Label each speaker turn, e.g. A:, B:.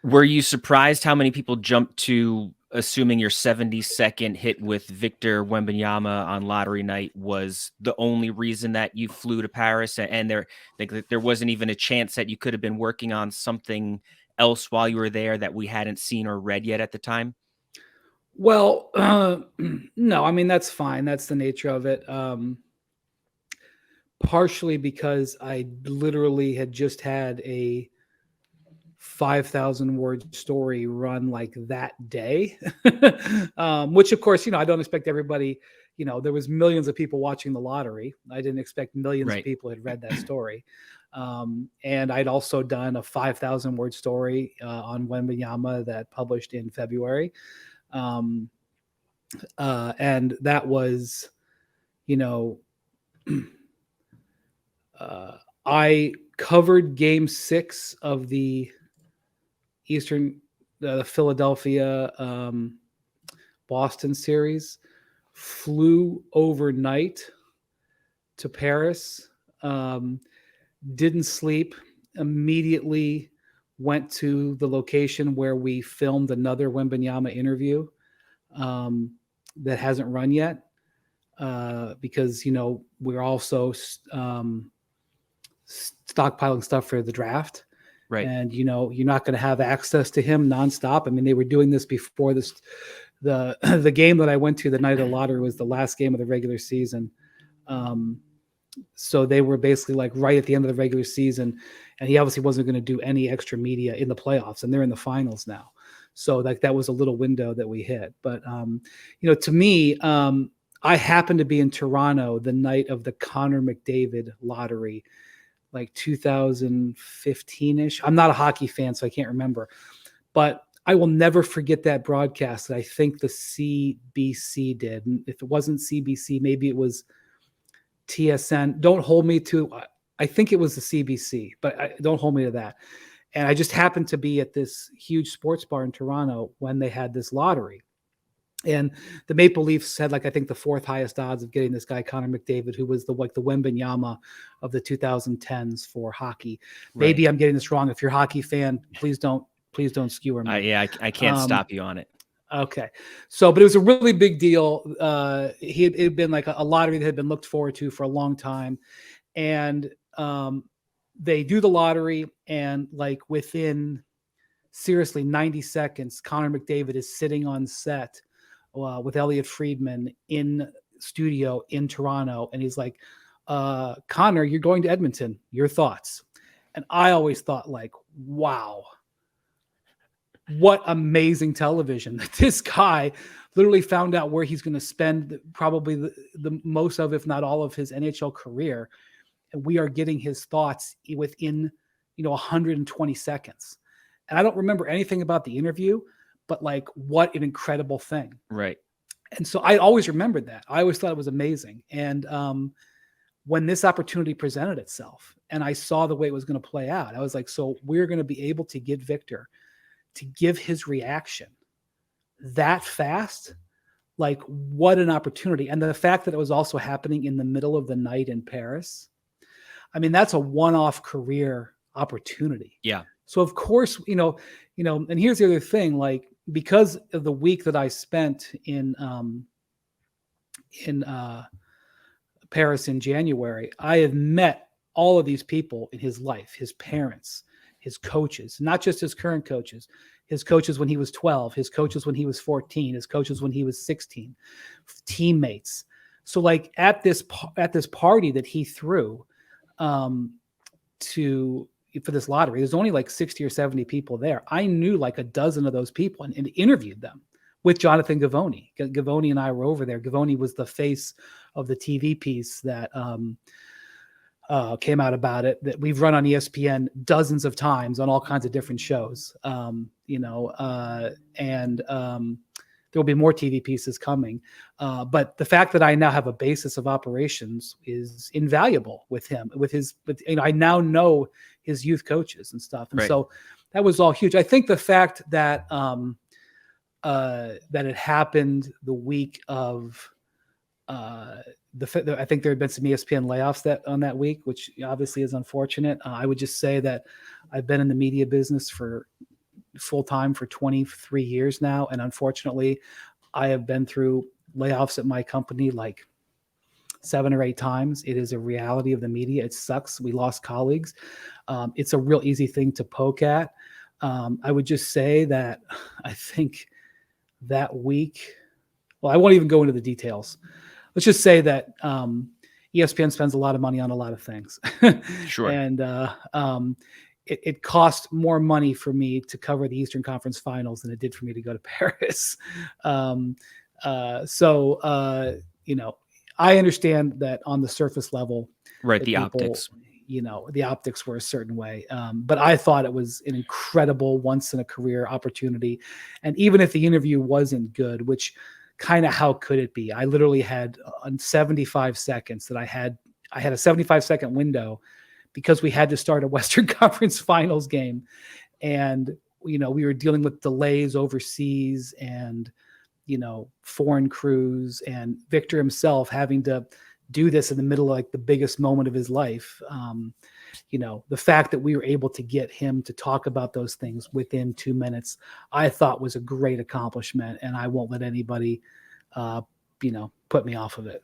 A: Were you surprised how many people jumped to assuming your 70-second hit with Victor Wembanyama on lottery night was the only reason that you flew to Paris, and there wasn't even a chance that you could have been working on something else while you were there that we hadn't seen or read yet at the time?
B: Well, no, I mean, that's fine. That's the nature of it. Partially because I literally had just had a 5,000 word story run like that day, which of course, I don't expect everybody, there was millions of people watching the lottery. I didn't expect millions of
A: Right.
B: people had read that story. And I'd also done a 5,000 word story on Wembanyama that published in February. And that was, you know, I covered game 6 of the Philadelphia Boston series, flew overnight to Paris, didn't sleep, immediately went to the location where we filmed another Wembanyama interview that hasn't run yet, because we're also stockpiling stuff for the draft.
A: Right.
B: And you're not going to have access to him nonstop. I mean, they were doing this before this. The game that I went to the night of the lottery was the last game of the regular season. So they were basically like right at the end of the regular season, and he obviously wasn't going to do any extra media in the playoffs, and they're in the finals now. So like that was a little window that we hit. But to me, I happened to be in Toronto the night of the Connor McDavid lottery, like 2015-ish. I'm not a hockey fan, so I can't remember. But I will never forget that broadcast that I think the CBC did. And if it wasn't CBC, maybe it was TSN. Don't hold me to, I think it was the CBC, but don't hold me to that. And I just happened to be at this huge sports bar in Toronto when they had this lottery. And the Maple Leafs had, like, I think the 4th highest odds of getting this guy, Connor McDavid, who was the Wembanyama of the 2010s for hockey.
A: Right.
B: Maybe I'm getting this wrong. If you're a hockey fan, please don't skewer me.
A: Yeah, I can't stop you on it.
B: Okay. So, but it was a really big deal. It had been like a lottery that had been looked forward to for a long time. And they do the lottery, and like within seriously 90 seconds, Connor McDavid is sitting on set with Elliot Friedman in studio in Toronto. And he's like, Connor, you're going to Edmonton. Your thoughts? And I always thought, like, wow, what amazing television that this guy literally found out where he's going to spend probably the most of, if not all of, his NHL career. And we are getting his thoughts within, 120 seconds. And I don't remember anything about the interview, but like, what an incredible thing.
A: Right.
B: And so I always remembered that. I always thought it was amazing. And when this opportunity presented itself and I saw the way it was going to play out, I was like, so we're going to be able to get Victor to give his reaction that fast. Like, what an opportunity. And the fact that it was also happening in the middle of the night in Paris, I mean, that's a one-off career opportunity.
A: Yeah.
B: So of course, and here's the other thing, like, because of the week that I spent in Paris in January, I have met all of these people in his life, his parents, his coaches, not just his current coaches, his coaches when he was 12, his coaches when he was 14, his coaches when he was 16, teammates. So like at this party that he threw for this lottery, there's only like 60 or 70 people there. I knew like a dozen of those people and interviewed them with Jonathan Givony. Givony and I were over there. Givony was the face of the TV piece that came out about it, that we've run on ESPN dozens of times on all kinds of different shows, and there'll be more TV pieces coming. But the fact that I now have a basis of operations is invaluable with him, I now know his youth coaches and stuff. And so that was all huge. I think the fact that, that it happened the week of, I think there had been some ESPN layoffs on that week, which obviously is unfortunate. I would just say that I've been in the media business for full time for 23 years now. And unfortunately, I have been through layoffs at my company like 7 or 8 times. It is a reality of the media. It sucks. We lost colleagues. It's a real easy thing to poke at. I would just say that I think that week, well, I won't even go into the details. Let's just say that ESPN spends a lot of money on a lot of things.
A: Sure.
B: And it cost more money for me to cover the Eastern Conference Finals than it did for me to go to Paris. I understand that on the surface level,
A: right, the optics.
B: The optics were a certain way. But I thought it was an incredible once in a career opportunity. And even if the interview wasn't good, which kind of how could it be? I literally had 75 seconds that I had a 75-second window because we had to start a Western Conference Finals game. And, we were dealing with delays overseas and, foreign crews, and Victor himself having to do this in the middle of like the biggest moment of his life. The fact that we were able to get him to talk about those things within 2 minutes, I thought was a great accomplishment, and I won't let anybody, put me off of it.